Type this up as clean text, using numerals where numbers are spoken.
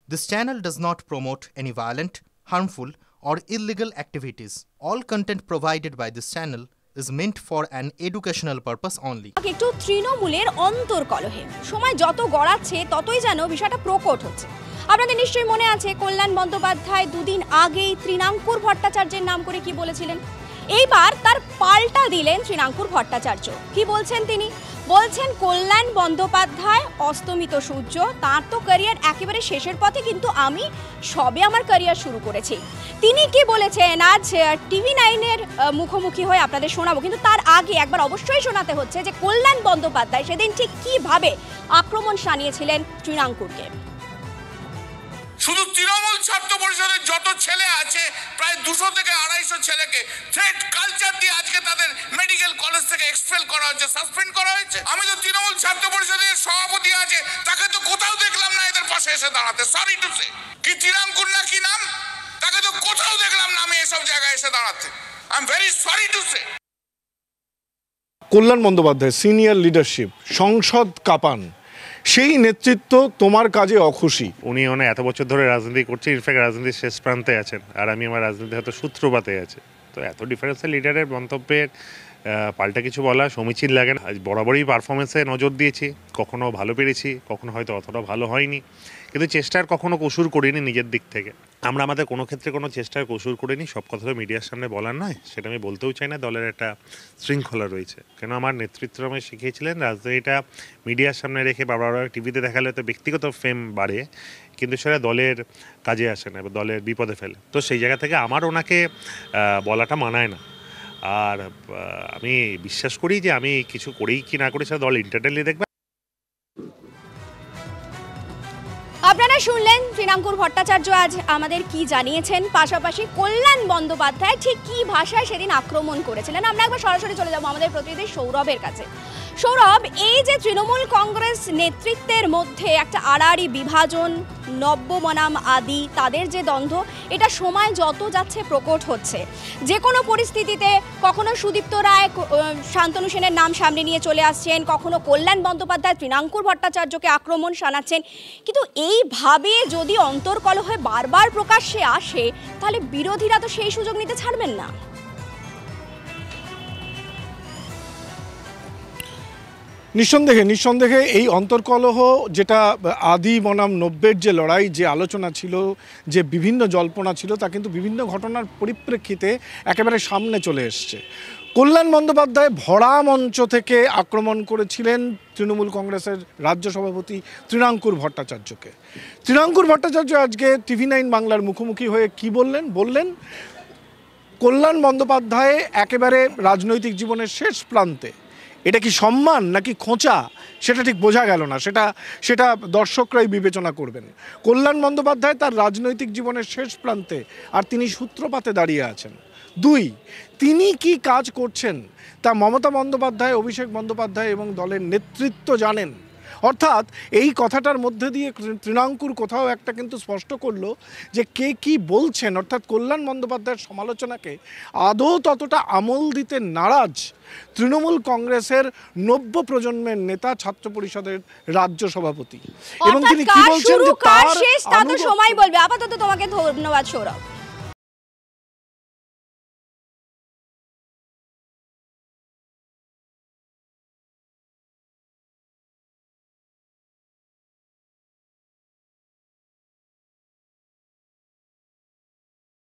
This channel does not promote any violent, harmful, or illegal activities. All content provided by this channel is meant for an educational purpose only. একটু তৃণমূলের অন্তর্কলহে সময় যত গড়াচ্ছে ততই যেন বিষয়টা প্রকট হচ্ছে। আপনাদের নিশ্চয়ই মনে আছে কল্যাণ বন্দ্যোপাধ্যায় দুদিন আগেই তৃণাঙ্কুর ভট্টাচার্যের নাম করে কি বলেছিলেন। এইবার তার পাল্টা দিলেন তৃণাঙ্কুর ভট্টাচার্য। কি বলছেন তিনি? বলছেন কল্যাণ বন্দ্যোপাধ্যায় অস্তমিত সূর্য, তার তো ক্যারিয়ার একেবারে শেষের পথে, কিন্তু আমি সবে আমার ক্যারিয়ার শুরু করেছি। তিনি কি বলেছেন আজ TV9-এর মুখোমুখি হয়ে আপনাদের শোনাবো, কিন্তু তার আগে একবার অবশ্যই শোনাতে হচ্ছে যে কল্যাণ বন্দ্যোপাধ্যায় সেদিন ঠিক কিভাবে আক্রমণ শানিয়েছিলেন তৃণাঙ্কুরকে। শুধু তৃণমূল ছাত্র পরিষদের যত ছেলে আছে প্রায় 200 থেকে 250 ছেলেকে থ্রেট কালচার দিয়ে আজকে তাদের মেডিকেল কলেজ থেকে এক্সপেল করা হয়েছে, সাসপেন্ড করা হয়েছে। আমি তো তৃণমূল ছাত্র পরিষদের সভাপতি আছে, তাকে তো কোথাও দেখলাম না এদের পাশে এসে দাঁড়াতে। সরি টু সে, কি তৃণাঙ্কুর না কি নাম, তাকে তো কোথাও দেখলাম না আমি এসব জায়গায় এসে দাঁড়াতে। I am very sorry to say. Kalyan Bandyopadhyay senior leadership, সংসদ কাঁপান, সেই নেতৃত্ব তোমার কাজে অখুশি। উনি এত বছর ধরে রাজনীতি করছে, ইনফ্যাক্ট রাজনীতির শেষ প্রান্তে আছেন, আর আমি আমার রাজনীতি হয়তো সূত্রপাতে আছে। তো এত ডিফারেন্সিয়াল লিডারের মন্তব্যের পাল্টা কিছু বলা সমীচীন লাগে না। আজ বরাবরই পারফরমেন্সে নজর দিয়েছি, কখনো ভালো পেরেছি, কখনো হয়তো অতটা ভালো হয়নি, কিন্তু চেষ্টার কখনো কসুর করিনি নিজের দিক থেকে। আমরা আমাদের কোনো ক্ষেত্রে কোনো চেষ্টার কসুর করিনি। সব কথা তো মিডিয়ার সামনে বলার নয়, সেটা আমি বলতেও চাই না। দলের একটা শৃঙ্খলা রয়েছে, কেন আমার নেতৃত্ব আমায় শিখিয়েছিলেন রাজনীতিটা মিডিয়ার সামনে রেখে বারবার টিভিতে দেখালে তো ব্যক্তিগত ফেম বাড়ে, কিন্তু সেটা দলের কাজে আসে না, দলের বিপদে ফেলে। তো সেই জায়গা থেকে আমার ওনাকে বলাটা মানায় না। আর আমি বিশ্বাস করি যে আমি কিছু করেই কি না করি সেটা দল ইন্টারনেটলি দেখবে। আপনারা শুনলেন তৃণাঙ্কুর ভট্টাচার্য আজ আমাদের কি জানিয়েছেন, পাশাপাশি কল্যাণ বন্দ্যোপাধ্যায় ঠিক কি ভাষায় সেদিন আক্রমণ করেছিলেন। আমরা একবার সরাসরি চলে যাব আমাদের প্রতিনিধি সৌরভের কাছে। সৌরভ, এই যে তৃণমূল কংগ্রেস নেতৃত্বের মধ্যে একটা আড়াআড়ি বিভাজন, নব্য বনাম আদি, তাদের যে দ্বন্দ্ব, এটা সময় যত যাচ্ছে প্রকট হচ্ছে। যে কোনো পরিস্থিতিতে কখনো সুদীপ্ত রায় শান্তনু সেনের নাম সামনে নিয়ে চলে আসছেন, কখনো কল্যাণ বন্দ্যোপাধ্যায় তৃণাঙ্কুর ভট্টাচার্যকে আক্রমণ শানাচ্ছেন। কিন্তু এইভাবে যদি অন্তর্কলহে বারবার প্রকাশ্যে আসে, তাহলে বিরোধীরা তো সেই সুযোগ নিতে ছাড়বেন না। নিঃসন্দেহে এই অন্তর্কলহ, যেটা আদি বনাম নব্যের যে লড়াই, যে আলোচনা ছিল, যে বিভিন্ন জল্পনা ছিল, তা কিন্তু বিভিন্ন ঘটনার পরিপ্রেক্ষিতে একেবারে সামনে চলে এসছে। কল্যাণ বন্দ্যোপাধ্যায় ভরা মঞ্চ থেকে আক্রমণ করেছিলেন তৃণমূল কংগ্রেসের রাজ্য সভাপতি তৃণাঙ্কুর ভট্টাচার্যকে। তৃণাঙ্কুর ভট্টাচার্য আজকে TV9 বাংলার মুখোমুখি হয়ে কি বললেন কল্যাণ বন্দ্যোপাধ্যায় একেবারে রাজনৈতিক জীবনের শেষ প্রান্তে। এটা কি সম্মান নাকি খোঁচা সেটা ঠিক বোঝা গেল না, সেটা দর্শকরাই বিবেচনা করবেন। কল্যাণ বন্দ্যোপাধ্যায় তার রাজনৈতিক জীবনের শেষ প্রান্তে, আর তিনি সূত্রপাতে দাঁড়িয়ে আছেন। 2, তিনি কি কাজ করছেন তা মমতা বন্দ্যোপাধ্যায়, অভিষেক বন্দ্যোপাধ্যায় এবং দলের নেতৃত্ব জানেন। অর্থাৎ এই কথাটার মধ্যে দিয়ে তৃণাঙ্কুর কোথাও একটা কিন্তু স্পষ্ট করলো যে কে কি বলছেন, অর্থাৎ কল্যাণ বন্দ্যোপাধ্যায়ের সমালোচনাকে আদৌ ততটা আমল দিতে নারাজ তৃণমূল কংগ্রেসের নব্য প্রজন্মের নেতা, ছাত্র পরিষদের রাজ্য সভাপতি। এবং তিনি কি বলছেন যে তার সময় বলবে। আপাতত তোমাকে ধন্যবাদ সৌরভ।